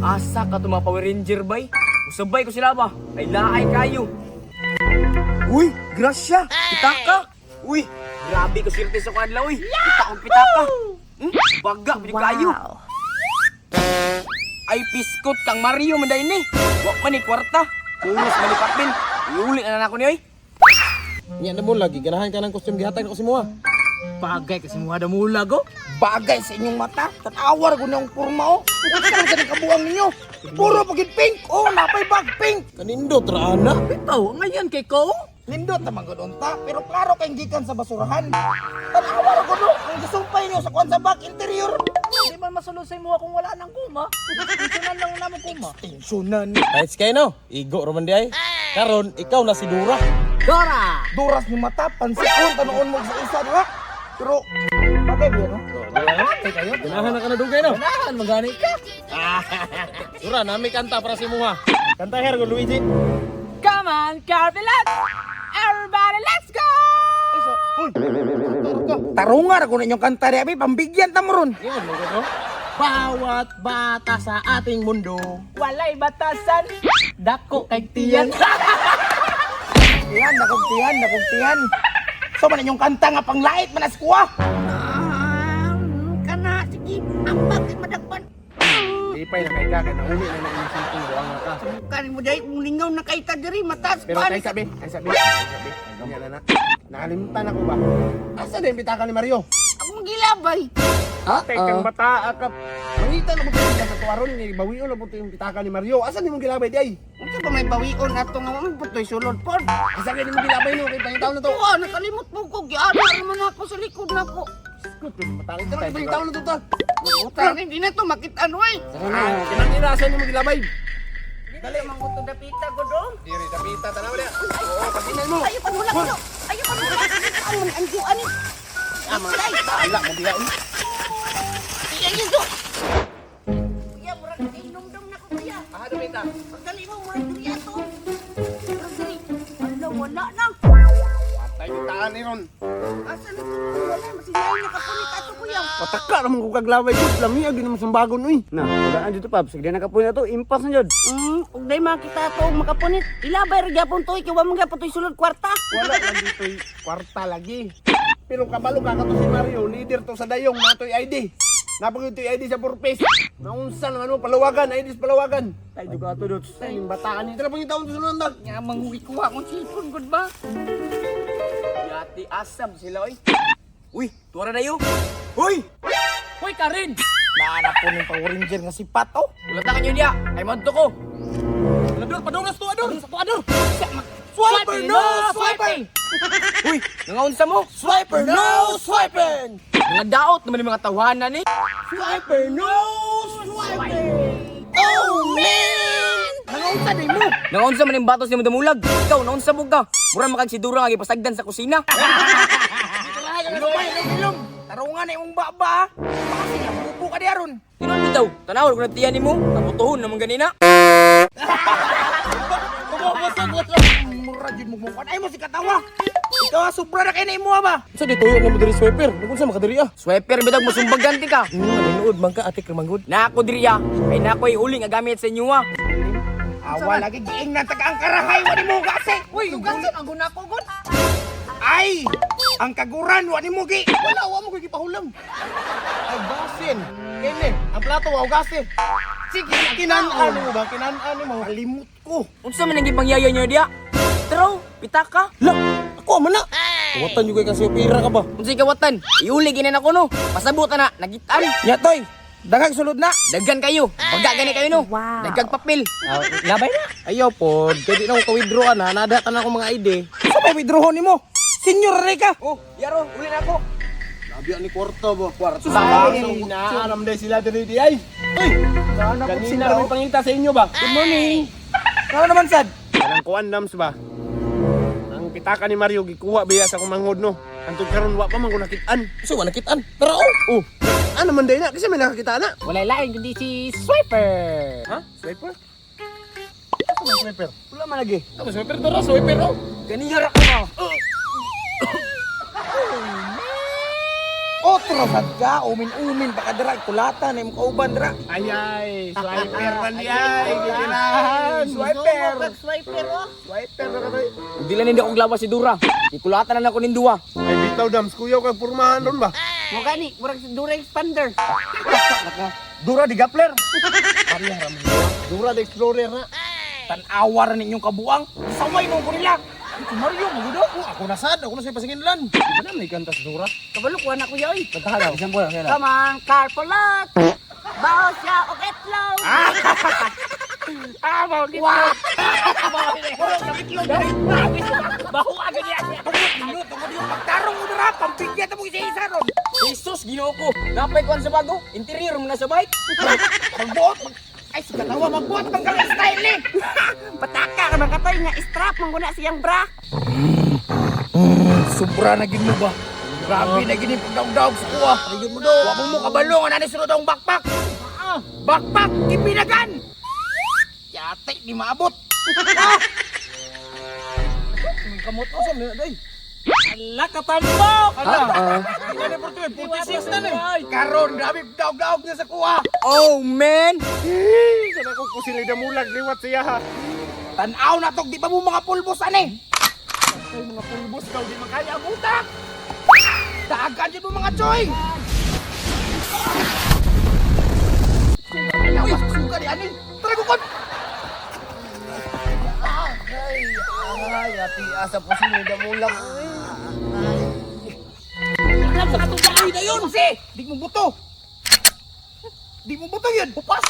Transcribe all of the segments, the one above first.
Asa ka to mga Power Ranger bay? Usabay ko sila ba? Ay laay kayo. Uy, grasya. Pitaka. Uy, grabe ko swerte sa kanila uy. Kita akong pitaka. Baga, pinag kayo. Ay piskot kang Mario manday ni. Wa man ni kwarta. Pulos malipapin. Iuli na ako ni oy. Nya na mo lagi ganahan ka ng costume gihatag ko si mo. Bagay kasi mo ada mulag oh. Bagay sa inyong mata. Tanawar ko ng porma oh. Ano sa kabuang ninyo? Puro pagit pink. Oh, napay bag pink. Kanindo trana. Bitaw, ngayon kay ko. Nindot naman ganoon ta, pero klaro kayong gikan sa basurahan. Tanawar ko no, ang gisumpay nyo sa kwan sa back interior. Di man masolusay mo kung wala nang kuma. Tensionan lang naman kuma. Tensionan. Kahit kay no, igo roman di ay. Karon, ikaw na si Dura. Dora! Duras ni mata, pansikon, tanoon mo sa isa, di ba? Pero, bagay ba no? Kayo? Ganahan na ka na dugay no? Ganahan, magani ka. Dura, nami kanta para si Muha. Kanta her, Luigi. Come on, Carvilat! Everybody, let's go! Tarungar ko na inyong kanta di, abi, pambigyan tamuron. Bawat bata sa ating mundo. Walay batasan, dako kay tiyan. Tiyan, nakugtiyan. So man inyong kanta nga panglait manas kuha. Kana, sige, ang bakit madagpan. Ipay na kay ka, kaya nauli na inyong sinting buwang ka. Kanin mo dahil, mulingaw na kay diri matas. Pero kay sabi. Ganyan na. Nakalimutan ako ba? Asa din bitaka ni Mario? Ako magilabay. Tekang bata ka. Mangita na mo kayo sa tuwaron ni bawion na po yung bitaka ni Mario. Asa ni mong gilabay di ay? Unsa ba may bawion ato nga mo putoy sulod pod. Asa kaya ni mong gilabay no? Kaya pangitaw na to. Oo, nakalimot mo ko. Giara naman ako sa likod na ko. Matangit na pangitaw na to ta. Pero hindi na to makitaan, way. Kinang inasan ni mong gilabay. Dali, manguto dapita ko doon. Diri, dapita, tanaw niya. Oo, pagkinan mo. Ayaw pa mula ko. Ayaw pa mula. Ang anjuan ni. Ama, tala mo diha. Iya, iya, do. Kuya, murag tinumdum na ko, kuya. Ah, dapita. Pagdali mo, murag diri ato. Murag diri. Ala, wala na. Patay ni taan ni ron. Asa na to? Wala, masinayin na kapunit ato, kuya. Pataka naman ko kaglaway ko. Lamia, di naman sambagon, uy. Na, wala dito pa. Sige na kapunin na to. Impas na yun. Ug day makita to makapunit. Ilabay ra gyapon to, ikaw mo gyapon to sulod kwarta. Wala lang dito kwarta lagi. Pero kabalo ka to si Mario, leader to sa dayong natoy ID. Napag ito ID sa purpose. Naunsa naman mo, palawagan, ID sa palawagan. Tayo juga to dot. Ay, yung bataan niya. Tala pang itaon to sa nundag. Nga manghuwi kuha mo sipon gud ba? Yati asam sila oy. Uy, tuwara na yun. Uy! Uy, Karin! Naanap po ng Power Ranger nga si Pato. Ulat na kanyo niya. Ay, manto ko. Ador, padulas to, Ador. Sa to, Ador. Swiper, no swiper! Uy, nangaunsa mo. Swiper, no swiping! Mga daot naman yung mga tawanan eh. Swiper, no swiping! Oh, man! Nangaunsa din mo. Nangaunsa man yung batos ni mo damulag. Ikaw, nangaunsa mo ka. Mura makagsidura nga ipasagdan sa kusina. Ilong! Tarungan na yung baba. Bakit nabubo ka di aron? Tinuan bitaw, tanawal ko na tiyan ni mo. Taputuhon naman ganina. Mura jud mo mukha. Ay mo si katawa. Ikaw sobra na kay na imo ba? Sa dituyo na mo diri swiper. Nagun sa makadiri ah. Swiper bitag mo sumbag ganti ka. Manunood man ka ate kermanggod. Na ako diriya. Ay na ako'y uling agamit sa inyo ah. Awa lagi giing na taga ang karahay wani mo gase. Uy, ugasan ang guna ko gud. Ay! Ang kaguran wani mo gi. Wala wa mo kay gipahulam. Ay basin. Kene, ang plato wa gasin. Sige, Kinan-an mo ba? Kinan-an mo. Kalimut ko. Unsa man ang gipangyaya nyo diya? Pero, pitaka. La, ako man na. Watan juga kasi opera ka ba? Unsay kawatan? Iuli ginan ako no. Pasabot na, nagitan. Nya toy. Daghang sulod na. Daggan kayo. Pagka gani kayo no. Daghang papel. Labay na. Ayaw po. Kaya di na ako ka-withdraw na. Nadatan ako mga ID. Sa pa withdrawon nimo? Senior Reka. Oh, yaro, uli na ako. Labi ni kwarto ba? Kwarto. Ay. Inaaram dahil sila diri di ay. Ay! Kanina kami pangita sa inyo ba? Good morning. Ano naman sad? Kanang kuan dams ba? Ang pitaka ni Mario gikuha biya sa kumangod no. Antod karon wa pa man ko nakitaan. So wa nakitaan. Pero oh. Ano man day na kasi may nakakita na. Wala lain kundi si Swiper. Ha? Swiper? Ano man swiper? Wala man lagi. Ano swiper to ra? Swiper oh. Ganiyara ko na. Oh, Otro sad ka, umin-umin pa ka dira, kulatan na yung kauban dira. Ay, swiper man di ay. Giginahan. Swiper. Swiper oh. Swiper na ka to. Hindi lang hindi akong lawas si Dura. Ikulatan na ako ng duwa. Ay, bitaw dams. Kuyaw kang purmahan ron ba? Mo gani, murag dura expander. Dura di gapler. Dura the Explorer na. Tanawa rin ninyong kabuang. Saway mo ko nila. Si Mario, magudo. Ako nasad. Ako na sa'yo pasinginlan. Di ba na may kanta sa Dura? Kabalo ko na ko yoy. Pagkahalaw. Isang buwan. Come on, carpolot. Baho siya og etlog. Wow! Baho agad niya. Tungod yung pagtarong mo dira. Pampigyan mo isa-isa ron. Jesus, ginoo ko. Napay ko sa bago. Interior mo na sa bike. Magbuot. Ay, si katawa. Magbuot pang kang style eh. Pataka ka man katoy nga strap man guna siyang bra. Sobra na gid mo ba? Grabe na gid yung pagdaog-daog sa kuha. Ayun mo do. Wa mo kabalo nga nani sunod ang backpack. Backpack ipinagan. Yate di maabot. Kamot ko sa mga day. Ala katambok. Ala. Ano po ito? 46 na eh. Karon grabe daog-daog niya sa kuha. Oh man. Sana ko kusilay na mulag. Liwat siya ha. Tanaw na tog di pa mo mga pulbos ani. Ay, mga pulbos daw. Di makaya abutak. Dagan yun mo mga choy. Uy, suka di ani. Tara bukod. Ay, ati asa po sila na mulang. Alam sa katong bahay na yun. Kasi, di mo buto. Di mo buto yun. Upas.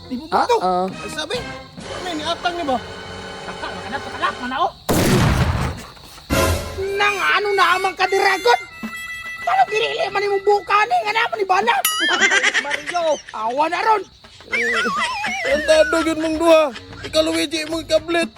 Di mo buto. Ay, sabi. Ano ni atang ni ba? Pakalak, manao. Nang ano na amang kadiragon. Paano ginili man yung buka ni? Nga naman ni Bala. Mario, awa na ron. Ang tado yun mong duha. Ikaw Luigi mong kablit.